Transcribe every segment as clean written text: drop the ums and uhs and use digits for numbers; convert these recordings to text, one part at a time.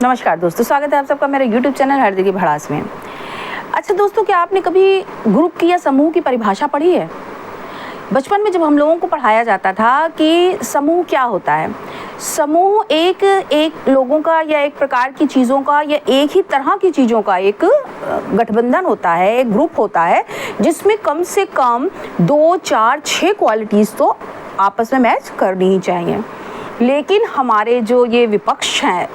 नमस्कार दोस्तों, स्वागत है आप सबका मेरे YouTube चैनल हर जगह भड़ास में। अच्छा दोस्तों, क्या आपने कभी ग्रुप की या समूह की परिभाषा पढ़ी है? बचपन में जब हम लोगों को पढ़ाया जाता था कि समूह क्या होता है, समूह एक लोगों का या एक प्रकार की चीज़ों का या एक ही तरह की चीज़ों का एक गठबंधन होता है, एक ग्रुप होता है जिसमें कम से कम 2, 4, 6 क्वालिटीज़ तो आपस में मैच करनी ही चाहिए। लेकिन हमारे जो ये विपक्ष हैं,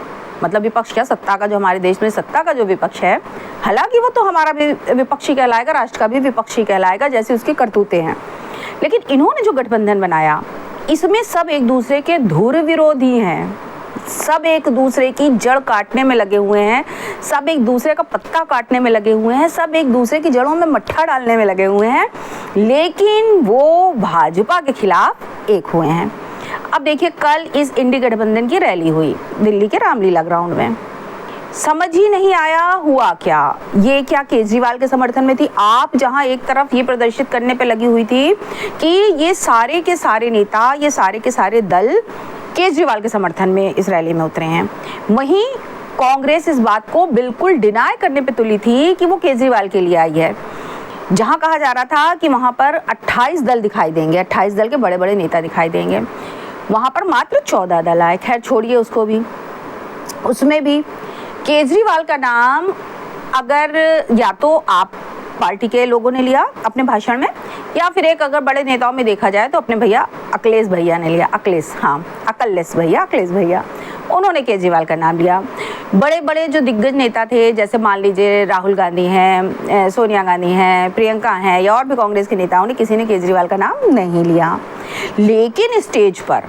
मतलब विपक्ष क्या, सत्ता का जो हमारे देश में सत्ता का जो विपक्ष है, हालांकि वो तो हमारा भी विपक्षी कहलाएगा, राष्ट्र का भी विपक्षी कहलाएगा जैसे उसकी करतूतें हैं, लेकिन इन्होंने जो गठबंधन बनाया इसमें सब एक दूसरे के धुर विरोधी हैं, सब एक दूसरे की जड़ काटने में लगे हुए हैं, सब एक दूसरे का पत्ता काटने में लगे हुए हैं, सब एक दूसरे की जड़ों में मट्ठा डालने में लगे हुए हैं, लेकिन वो भाजपा के खिलाफ एक हुए हैं। अब देखिए, कल इस इंडी गठबंधन की रैली हुई दिल्ली के रामलीला ग्राउंड में। समझ ही नहीं आया हुआ क्या, ये क्या केजरीवाल के समर्थन में थी। आप जहां एक तरफ ये प्रदर्शित करने पे लगी हुई थी कि ये सारे के सारे नेता, ये सारे के सारे दल केजरीवाल के समर्थन में इस रैली में उतरे हैं, वहीं कांग्रेस इस बात को बिल्कुल डिनाई करने पे तुली थी कि वो केजरीवाल के लिए आई है। जहां कहा जा रहा था कि वहां पर 28 दल दिखाई देंगे, 28 दल के बड़े बड़े नेता दिखाई देंगे, वहां पर मात्र 14 दल आए। खैर छोड़िए उसको भी, उसमें भी केजरीवाल का नाम अगर या तो आप पार्टी के लोगों ने लिया अपने भाषण में, या फिर एक अगर बड़े नेताओं में देखा जाए तो अपने भैया अखिलेश भैया ने लिया, अखिलेश भैया उन्होंने केजरीवाल का नाम लिया। बड़े बड़े जो दिग्गज नेता थे, जैसे मान लीजिए राहुल गांधी हैं, सोनिया गांधी हैं, प्रियंका हैं, या और भी कांग्रेस के नेताओं ने, किसी ने केजरीवाल का नाम नहीं लिया। लेकिन स्टेज पर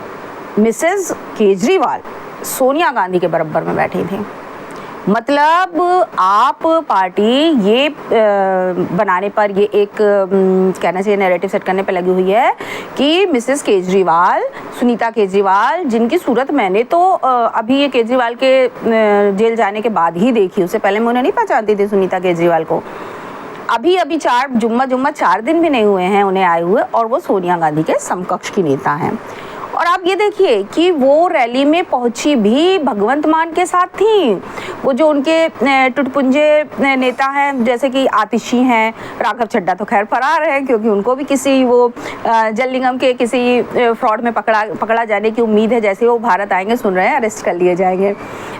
मिसेस केजरीवाल सोनिया गांधी के बराबर में बैठी थी। मतलब आप पार्टी ये बनाने पर, ये एक कहना चाहिए नैरेटिव सेट करने पर लगी हुई है कि मिसेस केजरीवाल, सुनीता केजरीवाल, जिनकी सूरत मैंने तो अभी ये केजरीवाल के जेल जाने के बाद ही देखी, उससे पहले मैं उन्हें नहीं पहचानती थी सुनीता केजरीवाल को। अभी जुम्मा 4 दिन भी नहीं हुए हैं उन्हें आए हुए, और वो सोनिया गांधी के समकक्ष की नेता हैं। और आप ये देखिए कि वो रैली में पहुंची भी भगवंत मान के साथ थी। वो जो उनके टुटपुंजे नेता हैं, जैसे कि आतिशी हैं, राघव चड्ढा तो खैर फरार है क्योंकि उनको भी किसी वो जलनिगम के किसी फ्रॉड में पकड़ा जाने की उम्मीद है। जैसे वो भारत आएंगे, सुन रहे हैं, अरेस्ट कर लिए जाएंगे,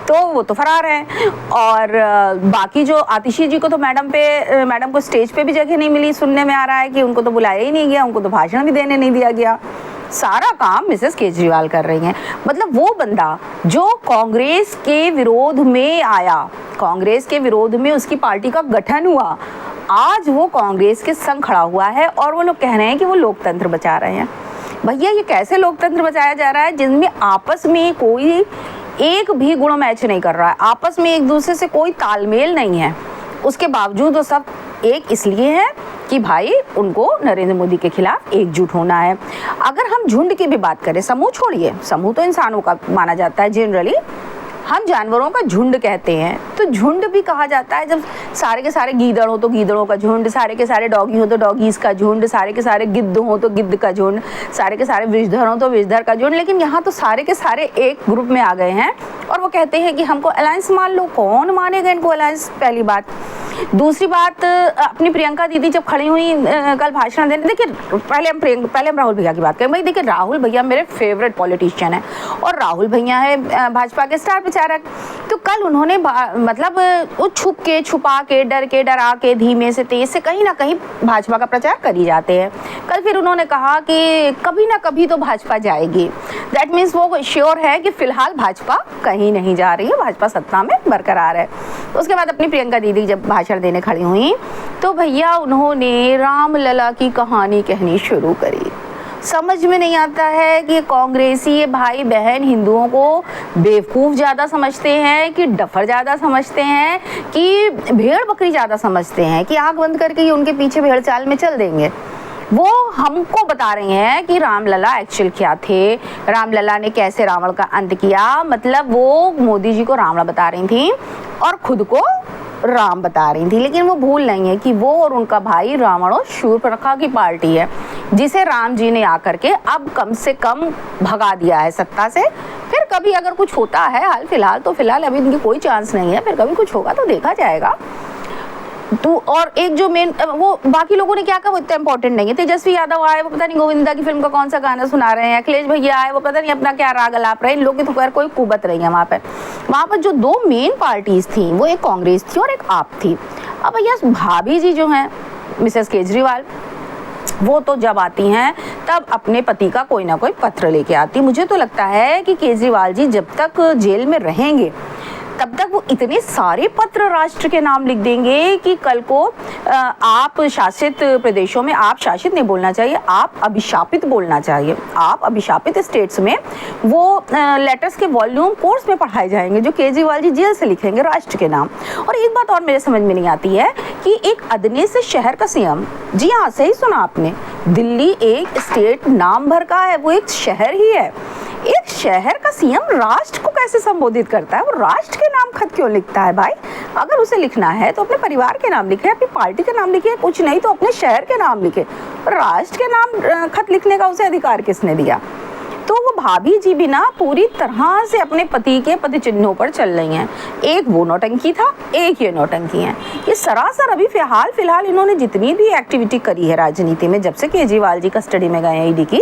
तो वो तो फरार हैं। और बाकी जो आतिशी जी को तो मैडम को स्टेज पे भी जगह नहीं मिली, सुनने में आ रहा है कि उनको तो बुलाया ही नहीं गया, उनको तो भाषण भी देने नहीं दिया गया। सारा काम मिसेस केजरीवाल कर रही हैं। मतलब वो बंदा जो कांग्रेस के विरोध में आया, कांग्रेस के विरोध में उसकी पार्टी का गठन हुआ, आज वो कांग्रेस के संग खड़ा हुआ है और वो लोग कह रहे हैं कि वो लोकतंत्र बचा रहे हैं। भैया, ये कैसे लोकतंत्र बचाया जा रहा है जिनमें आपस में कोई एक भी गुण मैच नहीं कर रहा है, आपस में एक दूसरे से कोई तालमेल नहीं है। उसके बावजूद वो सब एक इसलिए है कि भाई उनको नरेंद्र मोदी के खिलाफ एकजुट होना है। अगर हम झुंड की भी बात करें, समूह छोड़िए, समूह तो इंसानों का माना जाता है, जनरली हम जानवरों का झुंड कहते हैं, तो झुंड भी कहा जाता है जब सारे के सारे गीदड़ हो तो गीदड़ों का झुंड, सारे के सारे डॉगी हो तो डॉगीज का झुंड, सारे के सारे गिद्ध हो तो गिद्ध का झुंड, सारे के सारे विषधर हो तो विषधर का झुंड। लेकिन यहाँ तो सारे के सारे एक ग्रुप में आ गए हैं और वो कहते हैं कि हमको अलायंस मान लो। कौन मानेगा इनको अलायंस, पहली बात। दूसरी बात, अपनी प्रियंका दीदी जब खड़ी हुई कल भाषण देने, देखिए पहले हम राहुल भैया की बात करें। भाई देखिए, राहुल भैया मेरे फेवरेट पॉलिटिशियन हैं और राहुल भैया है भाजपा के स्टार प्रचारक। तो कल उन्होंने मतलब वो छुपा के डरा के धीमे से तेज से कहीं ना कहीं भाजपा का प्रचार कर ही जाते हैं। कल फिर उन्होंने कहा कि कभी ना कभी तो भाजपा जाएगी। दैट मीन्स वो श्योर है कि फिलहाल भाजपा कहीं नहीं जा रही है, भाजपा सत्ता में बरकरार है। उसके बाद अपनी प्रियंका दीदी जब भाषण देने खड़ी हुई तो भैया उन्होंने रामलला की कहानी कहनी शुरू करी। समझ में नहीं आता है कि कांग्रेसी भाई बहन हिंदुओं को बेवकूफ़ ज़्यादा समझते हैं कि डफर ज़्यादा समझते हैं कि भेड़ बकरी ज़्यादा समझते हैं कि आंख बंद करके ये उनके पीछे भेड़ चाल में चल देंगे। वो हमको बता रहे हैं कि रामलला एक्चुअल क्या थे, रामलला ने कैसे रावण का अंत किया। मतलब वो मोदी जी को रावण बता रही थी और खुद को राम बता रही थी, लेकिन वो भूल नहीं है कि वो और उनका भाई रावण और शूर्पणखा की पार्टी है। जिसे राम जी ने आकर के अब कम से कम भगा दिया है सत्ता से। फिर कभी अगर कुछ होता है, हाल फिलहाल तो फिलहाल अभी इनकी कोई चांस नहीं है, फिर कभी कुछ होगा तो देखा जाएगा। तो और एक जो मेन वो बाकी लोगों ने क्या कहा वो इतना इंपॉर्टेंट नहीं है। तेजस्वी यादव आए, वो पता नहीं गोविंदा की फिल्म का कौन सा गाना सुना रहे हैं। अखिलेश भैया आए, वो पता नहीं अपना क्या राग अलाप रहे हैं। इन लोगों की तो खैर कोई कुबत नहीं है वहाँ पर जो दो मेन पार्टीज थी वो एक कांग्रेस थी और एक आप थी। अब भैया भाभी जी जो हैं मिसेस केजरीवाल, वो तो जब आती हैं तब अपने पति का कोई ना कोई पत्र लेके आती। मुझे तो लगता है कि केजरीवाल जी जब तक जेल में रहेंगे तब तक वो इतने सारे पत्र राष्ट्र के नाम लिख देंगे कि कल को आप शासित प्रदेशों में, आप शासित नहीं बोलना चाहिए, आप अभिशापित बोलना चाहिए, आप अभिशापित स्टेट्स में वो लेटर्स के वॉल्यूम कोर्स में पढ़ाए जाएंगे जो केजरीवाल जी जेल से लिखेंगे राष्ट्र के नाम। और एक बात और मेरे समझ में नहीं आती है कि एक अदने से शहर का सीएम, जी हाँ सही सुना आपने, दिल्ली एक स्टेट नाम भर का है, वो एक शहर ही है। एक शहर का सीएम राष्ट्र को कैसे संबोधित करता है? वो राष्ट्र के नाम खत क्यों लिखता है भाई? अगर उसे लिखना है तो अपने परिवार के नाम लिखे, अपनी पार्टी के नाम लिखे, कुछ नहीं तो अपने शहर के नाम लिखे। राष्ट्र के नाम खत लिखने का उसे अधिकार किसने दिया? तो वो भाभी जी भी ना पूरी तरह से अपने पति के पति चिन्हों पर चल रही हैं। एक वो नौटंकी था, एक ये नौटंकी है। ये सरासर अभी हाल फिलहाल इन्होंने जितनी भी एक्टिविटी करी है राजनीति में, जब से केजरीवाल जी कस्टडी में गए हैं ईडी की,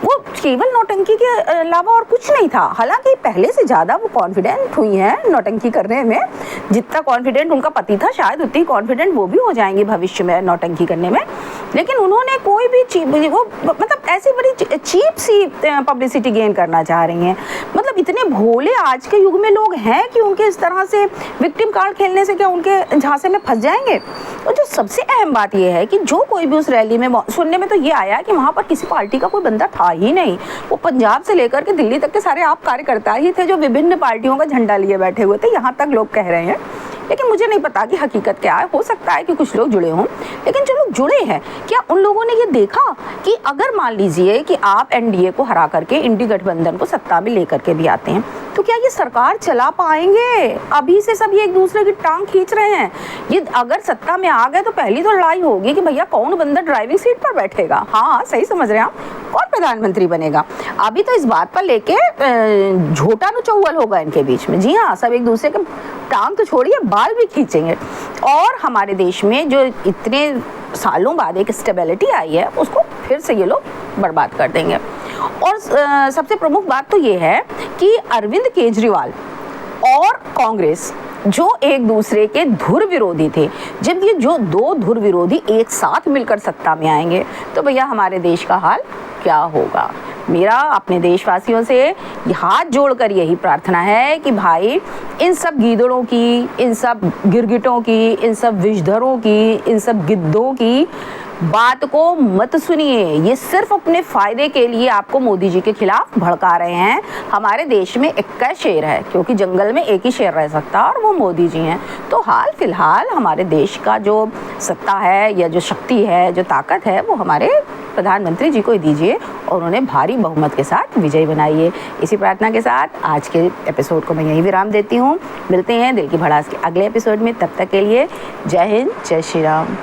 वो केवल नौटंकी के अलावा और कुछ नहीं था। हालांकि पहले से ज़्यादा वो कॉन्फिडेंट हुई हैं नौटंकी करने में। जितना कॉन्फिडेंट उनका पति था शायद उतनी कॉन्फिडेंट वो भी हो जाएंगी भविष्य में नौटंकी करने में। लेकिन उन्होंने कोई भी वो मतलब ऐसी बड़ी चीप सी पब्लिसिटी गेन करना चाह रही हैं। मतलब इतने भोले आज के युग में लोग हैं कि उनके इस तरह से विक्टिम कार्ड खेलने से क्या उनके झांसे में फंस जाएंगे? तो जो सबसे अहम बात यह है कि जो कोई भी उस रैली में, सुनने में तो ये आया कि वहाँ पर किसी पार्टी का कोई बंदा था ही नहीं। वो पंजाब से लेकर के दिल्ली तक के सारे आप कार्यकर्ता ही थे जो विभिन्न पार्टियों का झंडा लिए बैठे हुए थे, यहाँ तक लोग कह रहे हैं। लेकिन मुझे नहीं पता कि हकीकत क्या है। हो सकता है कि कुछ लोग जुड़े हों, लेकिन जो लोग जुड़े हैं क्या उन लोगों ने ये देखा कि अगर मान लीजिए कि आप एनडीए को हरा करके इंडी गठबंधन को सत्ता में लेकर के भी आते हैं तो क्या ये सरकार चला पाएंगे? अभी से सब ये एक दूसरे की टांग खींच रहे हैं। ये अगर सत्ता में आ गए तो पहली तो लड़ाई होगी कि भैया कौन बंदा ड्राइविंग सीट पर बैठेगा। हाँ सही समझ रहे हैं आप, कौन प्रधानमंत्री बनेगा। अभी तो इस बात पर लेके झोटा नुचौवल होगा इनके बीच में। जी हाँ, सब एक दूसरे के टांग तो छोड़िए बाल भी खींचेंगे। और हमारे देश में जो इतने सालों बाद एक स्टेबिलिटी आई है उसको फिर से ये लोग बर्बाद कर देंगे। और सबसे प्रमुख बात तो ये है कि अरविंद केजरीवाल और कांग्रेस जो एक दूसरे के धुर विरोधी थे, जब ये जो दो धुर विरोधी एक साथ मिलकर सत्ता में आएंगे तो भैया हमारे देश का हाल क्या होगा। मेरा अपने देशवासियों से हाथ जोड़कर यही प्रार्थना है कि भाई इन सब गीदड़ों की, इन सब गिरगिटों की, इन सब विषधरों की, इन सब गिद्धों की बात को मत सुनिए। ये सिर्फ अपने फायदे के लिए आपको मोदी जी के खिलाफ भड़का रहे हैं। हमारे देश में एक शेर है क्योंकि जंगल में एक ही शेर रह सकता है और वो मोदी जी हैं। तो हाल फिलहाल हमारे देश का जो सत्ता है या जो शक्ति है, जो ताकत है, वो हमारे प्रधानमंत्री जी को ही दीजिए और उन्हें भारी बहुमत के साथ विजयी बनाइए। इसी प्रार्थना के साथ आज के एपिसोड को मैं यहीं विराम देती हूँ। मिलते हैं दिल की भड़ास के अगले एपिसोड में। तब तक के लिए जय हिंद, जय श्री राम।